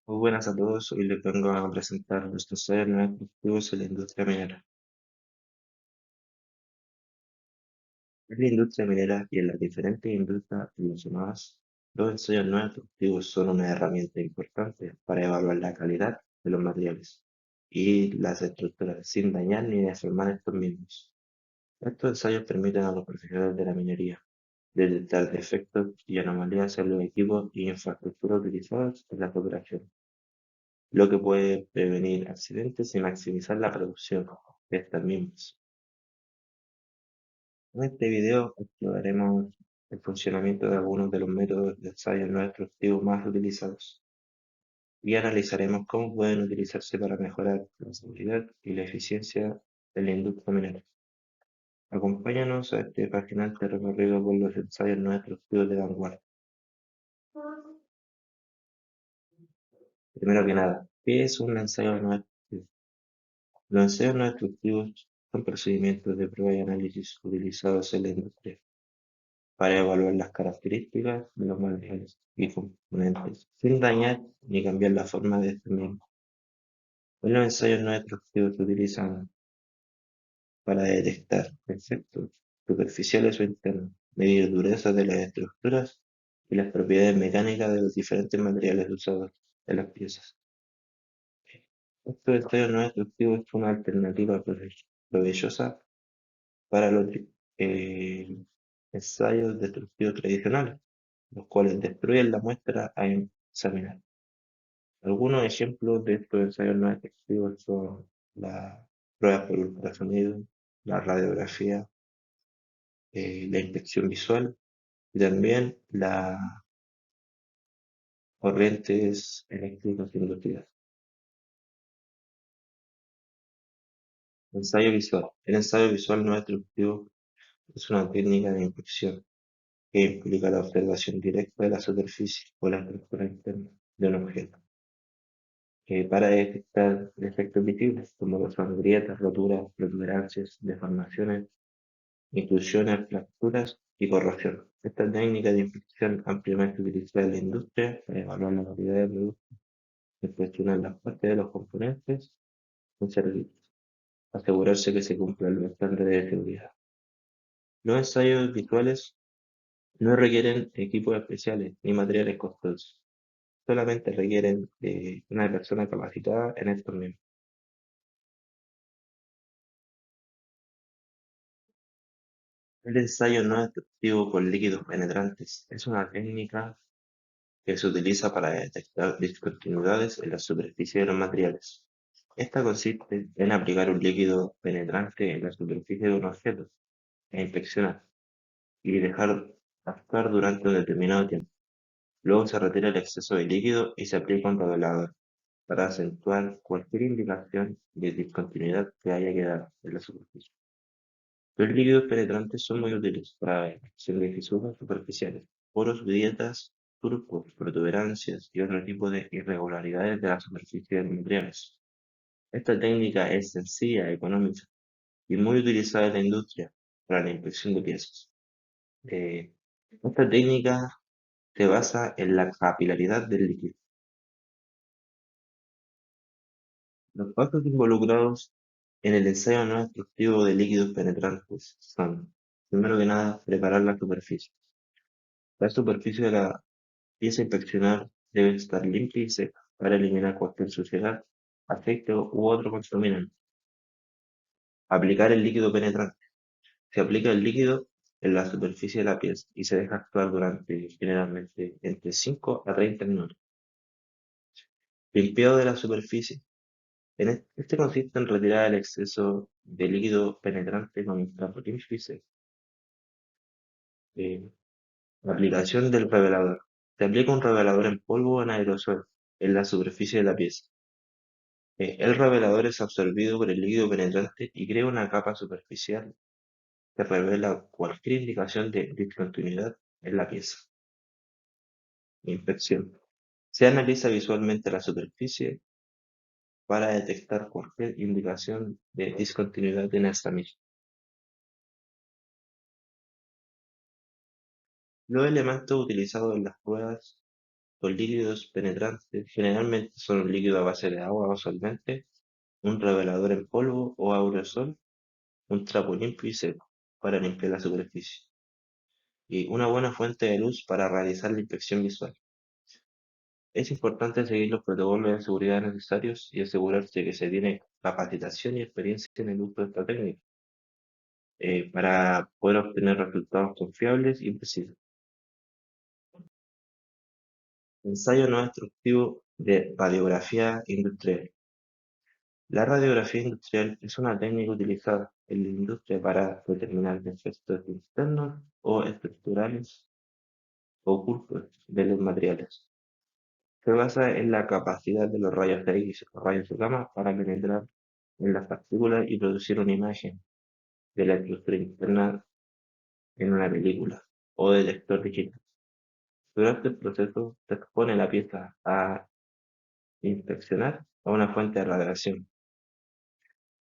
Muy buenas a todos, hoy les vengo a presentar nuestros talleres no destructivos en la industria minera. En la industria minera y en las diferentes industrias relacionadas, los ensayos no destructivos son una herramienta importante para evaluar la calidad de los materiales y las estructuras sin dañar ni deformar estos mismos. Estos ensayos permiten a los profesionales de la minería detectar defectos y anomalías en los equipos y infraestructuras utilizados en las operaciones, lo que puede prevenir accidentes y maximizar la producción de estas mismas. En este video exploraremos el funcionamiento de algunos de los métodos de ensayo no destructivo más utilizados y analizaremos cómo pueden utilizarse para mejorar la seguridad y la eficiencia de la industria minera. Acompáñanos a este fascinante recorrido por los ensayos no destructivos de vanguardia. Primero que nada, ¿qué es un ensayo no destructivo? Los ensayos no destructivos son procedimientos de prueba y análisis utilizados en la industria para evaluar las características de los materiales y componentes, sin dañar ni cambiar la forma de este mismo. Pues los ensayos no destructivos se utilizan para detectar efectos superficiales o internos, medir dureza de las estructuras y las propiedades mecánicas de los diferentes materiales usados en las piezas. Estos ensayos no destructivos son una alternativa provechosa para los eh, ensayos destructivos tradicionales, los cuales destruyen la muestra a examinar. Algunos ejemplos de estos ensayos no efectivos son la prueba por ultrasonido, la radiografía, la inspección visual y también las corrientes eléctricas industriales. Ensayo visual. El ensayo visual no destructivo es una técnica de inspección que implica la observación directa de la superficie o la estructura interna de un objeto, para detectar defectos visibles como lo son grietas, roturas, protuberancias, deformaciones, inclusiones, fracturas y corrosión. Esta técnica de inspección ampliamente utilizada en la industria para evaluar la calidad del producto, inspeccionar las partes de los componentes y servicios, asegurarse que se cumplan los estándares de seguridad. Los ensayos visuales no requieren equipos especiales ni materiales costosos, solamente requieren de una persona capacitada en estos mismos. El ensayo no destructivo con líquidos penetrantes es una técnica que se utiliza para detectar discontinuidades en la superficie de los materiales. Esta consiste en aplicar un líquido penetrante en la superficie de un objeto e inspeccionar y dejar actuar durante un determinado tiempo. Luego se retira el exceso de líquido y se aplica un revelador para acentuar cualquier indicación de discontinuidad que haya quedado en la superficie. Los líquidos penetrantes son muy útiles para la detección de fisuras superficiales, poros, grietas, surcos, protuberancias y otro tipo de irregularidades de la superficie de los materiales. Esta técnica es sencilla, económica y muy utilizada en la industria para la inspección de piezas. Eh, Esta técnica se basa en la capilaridad del líquido. Los pasos involucrados en el ensayo no destructivo de líquidos penetrantes son, primero que nada, preparar la superficie. La superficie de la pieza a inspeccionar debe estar limpia y seca para eliminar cualquier suciedad, aceite u otro contaminante. Aplicar el líquido penetrante. Se aplica el líquido en la superficie de la pieza y se deja actuar durante generalmente entre 5 a 30 minutos. Limpiado de la superficie. Este consiste en retirar el exceso de líquido penetrante con un trapo limpio y seco. Eh, Aplicación del revelador. Se aplica un revelador en polvo o en aerosol en la superficie de la pieza. El revelador es absorbido por el líquido penetrante y crea una capa superficial que revela cualquier indicación de discontinuidad en la pieza. Inspección. Se analiza visualmente la superficie para detectar cualquier indicación de discontinuidad en esta misma. Los elementos utilizados en las pruebas con líquidos penetrantes, generalmente son un líquido a base de agua o solvente, un revelador en polvo o aerosol, un trapo limpio y seco para limpiar la superficie, y una buena fuente de luz para realizar la inspección visual. Es importante seguir los protocolos de seguridad necesarios y asegurarse que se tiene capacitación y experiencia en el uso de esta técnica para poder obtener resultados confiables y precisos. Ensayo no destructivo de radiografía industrial. La radiografía industrial es una técnica utilizada en la industria para determinar defectos internos o estructurales ocultos de los materiales. Se basa en la capacidad de los rayos X o rayos gamma para penetrar en las partículas y producir una imagen de la estructura interna en una película o detector digital. Durante el proceso se expone la pieza a inspeccionar a una fuente de radiación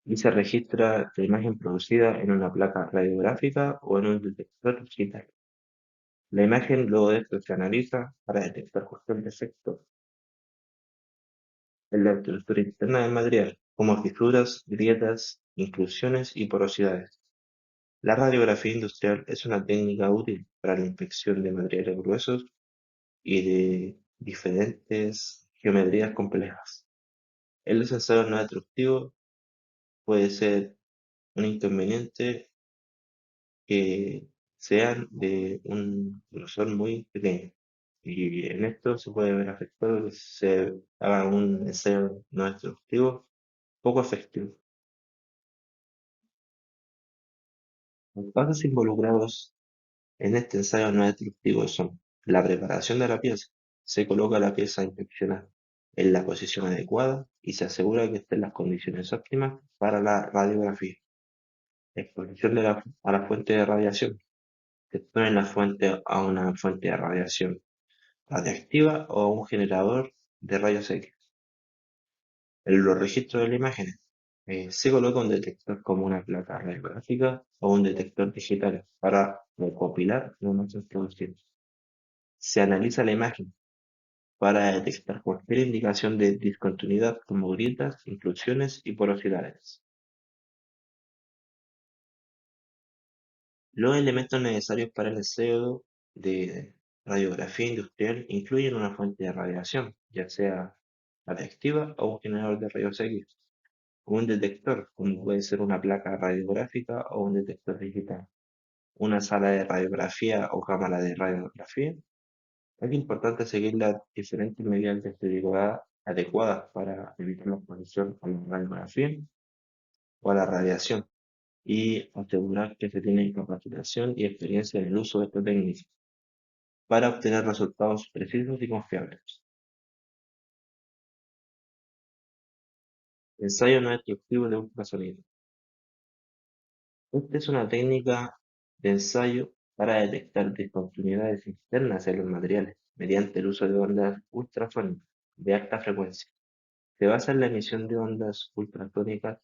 y se registra la imagen producida en una placa radiográfica o en un detector digital. La imagen luego de esto se analiza para detectar cualquier defecto en la estructura interna del material, como fisuras, grietas, inclusiones y porosidades. La radiografía industrial es una técnica útil para la inspección de materiales gruesos y de diferentes geometrías complejas. El desensado no destructivo puede ser un inconveniente que sean de un grosor muy pequeño. Y en esto se puede ver afectado que se haga un ensayo no destructivo poco efectivo. Los pasos involucrados en este ensayo no destructivo son la preparación de la pieza. Se coloca la pieza a inspeccionar en la posición adecuada y se asegura que estén las condiciones óptimas para la radiografía. Exposición a la fuente de radiación. Se expone la fuente a una fuente de radiación radiactiva o a un generador de rayos X. En los registros de las imágenes se coloca un detector como una placa radiográfica o un detector digital para recopilar los imágenes producidas. Se analiza la imagen para detectar cualquier indicación de discontinuidad como grietas, inclusiones y porosidades. Los elementos necesarios para el ensayo de radiografía industrial incluyen una fuente de radiación, ya sea radiactiva o un generador de rayos X, un detector, como puede ser una placa radiográfica o un detector digital, una sala de radiografía o cámara de radiografía. Es importante seguir las diferentes medidas de seguridad adecuadas para evitar la exposición a la radiografía o a la radiación y asegurar que se tiene capacitación y experiencia en el uso de esta técnica para obtener resultados precisos y confiables. Ensayo no destructivo de ultrasonido. Esta es una técnica de ensayo para detectar discontinuidades internas en los materiales mediante el uso de ondas ultrasónicas de alta frecuencia. Se basa en la emisión de ondas ultrasónicas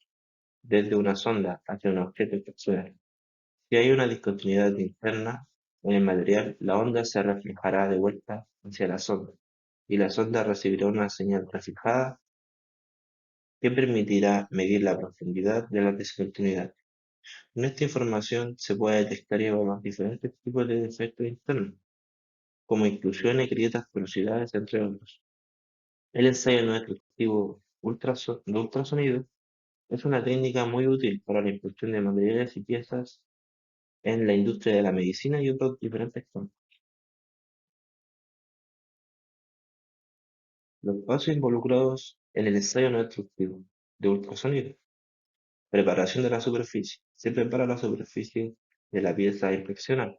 desde una sonda hacia un objeto excepcional. Si hay una discontinuidad interna en el material, la onda se reflejará de vuelta hacia la sonda y la sonda recibirá una señal reflejada que permitirá medir la profundidad de la discontinuidad. Con esta información se puede detectar y evaluar diferentes tipos de defectos internos, como inclusiones, grietas, porosidades, entre otros. El ensayo no destructivo de ultrasonido es una técnica muy útil para la inspección de materiales y piezas en la industria de la medicina y otros diferentes campos. Los pasos involucrados en el ensayo no destructivo de ultrasonido. Preparación de la superficie. Se prepara la superficie de la pieza a inspeccionar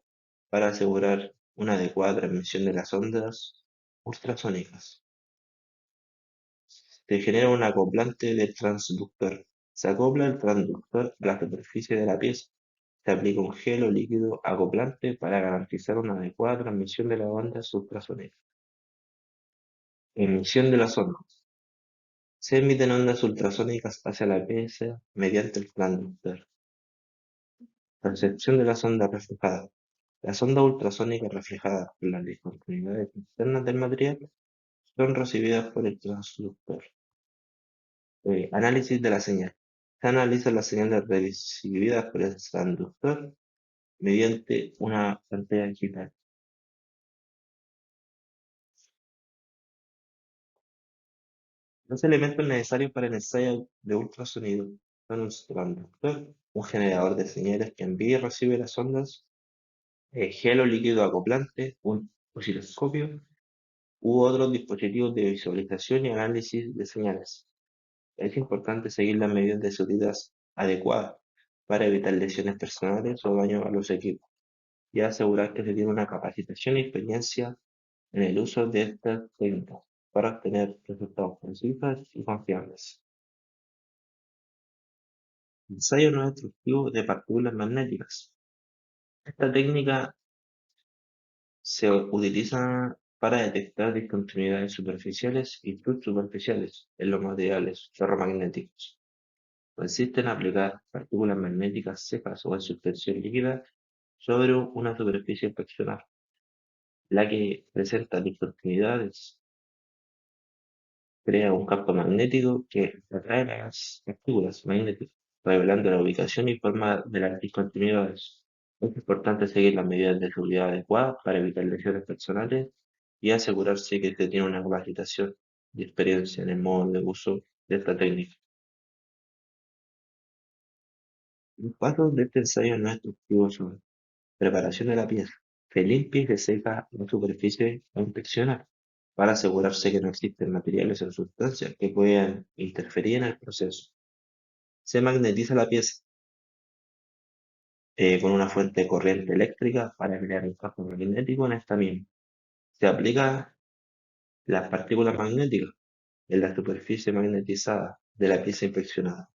para asegurar una adecuada transmisión de las ondas ultrasónicas. Se genera un acoplante del transductor. Se acopla el transductor a la superficie de la pieza. Se aplica un gel o líquido acoplante para garantizar una adecuada transmisión de las ondas ultrasónicas. Emisión de las ondas. Se emiten ondas ultrasónicas hacia la pieza mediante el transductor. Recepción de las ondas reflejadas. Las ondas ultrasónicas reflejadas por las discontinuidades internas del material son recibidas por el transductor. Análisis de la señal. Se analiza las señales recibidas por el transductor mediante una pantalla digital. Los elementos necesarios para el ensayo de ultrasonido son un transductor, un generador de señales que envía y recibe las ondas, gelo líquido acoplante, un osciloscopio u otros dispositivos de visualización y análisis de señales. Es importante seguir las medidas de seguridad adecuadas para evitar lesiones personales o daño a los equipos y asegurar que se tiene una capacitación y experiencia en el uso de estas técnicas para obtener resultados precisos y confiables. Ensayo no destructivo de partículas magnéticas. Esta técnica se utiliza para detectar discontinuidades superficiales y subsuperficiales en los materiales ferromagnéticos. Consiste en aplicar partículas magnéticas secas o en suspensión líquida sobre una superficie inspeccionada, la que presenta discontinuidades, crea un campo magnético que atrae las partículas magnéticas, revelando la ubicación y forma de las discontinuidades. Es importante seguir las medidas de seguridad adecuadas para evitar lesiones personales y asegurarse que se tiene una capacitación y experiencia en el modo de uso de esta técnica. Los pasos de este ensayo no destructivo son: preparación de la pieza. Se limpia y se seca la superficie a inspeccionar para asegurarse que no existen materiales o sustancias que puedan interferir en el proceso. Se magnetiza la pieza con una fuente de corriente eléctrica para crear un campo magnético en esta misma. Se aplica las partículas magnéticas en la superficie magnetizada de la pieza inspeccionada.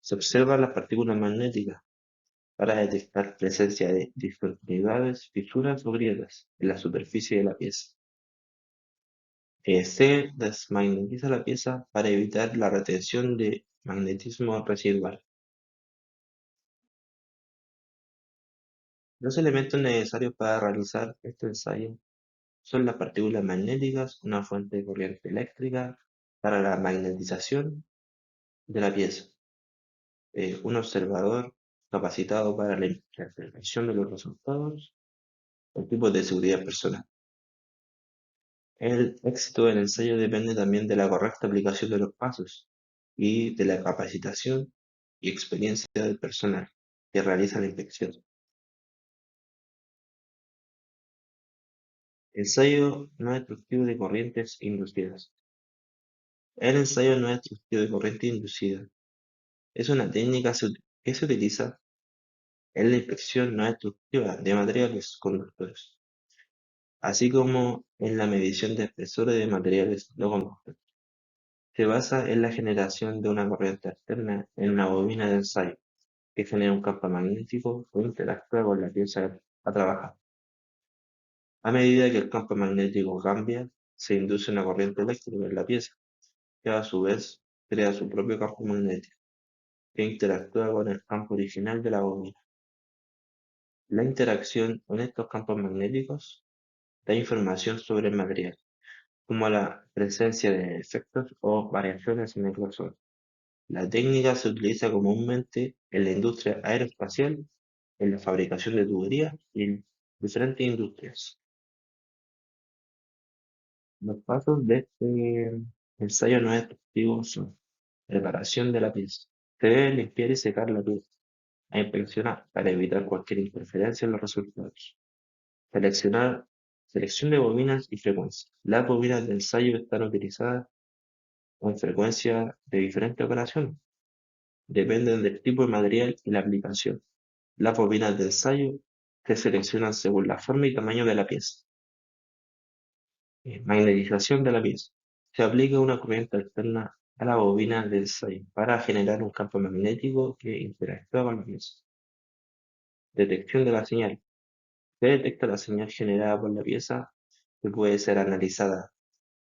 Se observan las partículas magnéticas para detectar presencia de discontinuidades, fisuras o grietas en la superficie de la pieza. Se desmagnetiza la pieza para evitar la retención de magnetismo residual. Los elementos necesarios para realizar este ensayo son las partículas magnéticas, una fuente de corriente eléctrica para la magnetización de la pieza, un observador capacitado para la interpretación de los resultados, equipos de seguridad personal. El éxito del ensayo depende también de la correcta aplicación de los pasos y de la capacitación y experiencia del personal que realiza la inspección. Ensayo no destructivo de corrientes inducidas. El ensayo no destructivo de corriente inducida es una técnica que se utiliza en la inspección no destructiva de materiales conductores, así como en la medición de espesores de materiales no conductores. Se basa en la generación de una corriente externa en una bobina de ensayo que genera un campo magnético o interactúa con la pieza a trabajar. A medida que el campo magnético cambia, se induce una corriente eléctrica en la pieza, que a su vez crea su propio campo magnético, que interactúa con el campo original de la bobina. La interacción con estos campos magnéticos da información sobre el material, como la presencia de efectos o variaciones en el grosor. La técnica se utiliza comúnmente en la industria aeroespacial, en la fabricación de tuberías y en diferentes industrias. Los pasos de este ensayo no destructivo son: preparación de la pieza. Se debe limpiar y secar la pieza a inspeccionar para evitar cualquier interferencia en los resultados. Seleccionar, selección de bobinas y frecuencia. Las bobinas de ensayo están utilizadas con frecuencia de diferentes operaciones. Dependen del tipo de material y la aplicación. Las bobinas de ensayo se seleccionan según la forma y tamaño de la pieza. Magnetización de la pieza. Se aplica una corriente alterna a la bobina de ensayo para generar un campo magnético que interactúa con la pieza. Detección de la señal. Se detecta la señal generada por la pieza, que puede ser analizada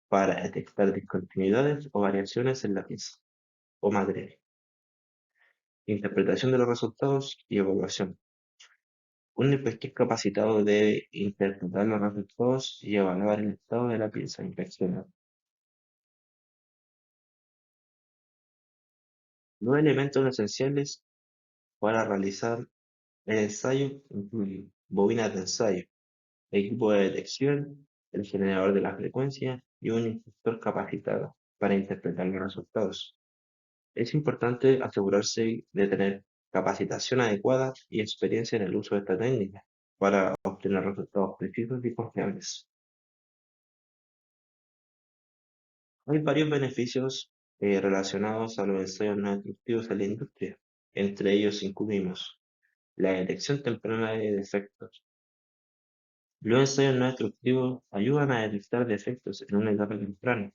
para detectar discontinuidades o variaciones en la pieza o material. Interpretación de los resultados y evaluación. Un inspector capacitado debe interpretar los resultados y evaluar el estado de la pieza inspeccionada. Los elementos esenciales para realizar el ensayo incluyen bobinas de ensayo, equipo de detección, el generador de la frecuencia y un inspector capacitado para interpretar los resultados. Es importante asegurarse de tener capacitación adecuada y experiencia en el uso de esta técnica para obtener resultados precisos y confiables. Hay varios beneficios relacionados a los ensayos no destructivos en la industria. Entre ellos incluimos la detección temprana de defectos. Los ensayos no destructivos ayudan a detectar defectos en una etapa temprana,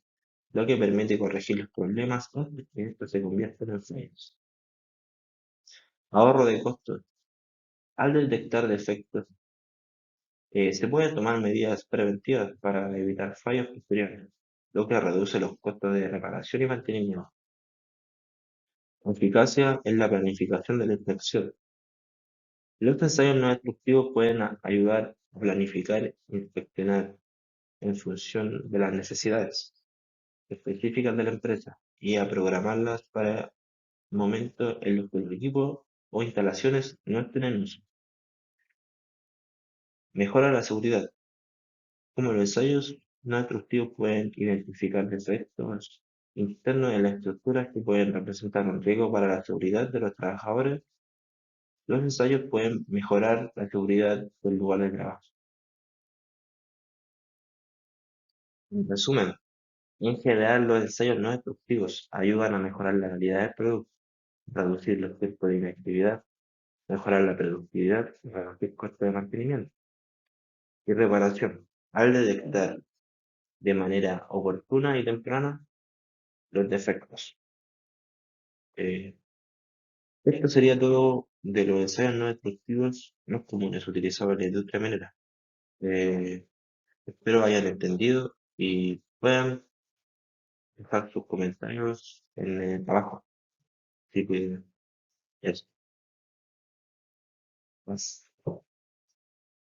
lo que permite corregir los problemas antes que estos se conviertan en fallos. Ahorro de costos. Al detectar defectos, se pueden tomar medidas preventivas para evitar fallos posteriores, lo que reduce los costos de reparación y mantenimiento. Eficacia en la planificación de la inspección. Los ensayos no destructivos pueden ayudar a planificar e inspeccionar en función de las necesidades específicas de la empresa y a programarlas para momentos en los que el equipo o instalaciones no estén en uso. Mejora la seguridad. Como los ensayos no destructivos pueden identificar defectos internos en las estructuras que pueden representar un riesgo para la seguridad de los trabajadores, los ensayos pueden mejorar la seguridad del lugar de trabajo. En resumen, en general los ensayos no destructivos ayudan a mejorar la calidad del producto, reducir los tiempos de inactividad, mejorar la productividad y reducir costos de mantenimiento y reparación. Al detectar de manera oportuna y temprana los defectos. Eh, Esto sería todo de los ensayos no destructivos más comunes utilizados en la industria minera. Eh, Espero hayan entendido y puedan dejar sus comentarios en el abajo. Así que eso. Más.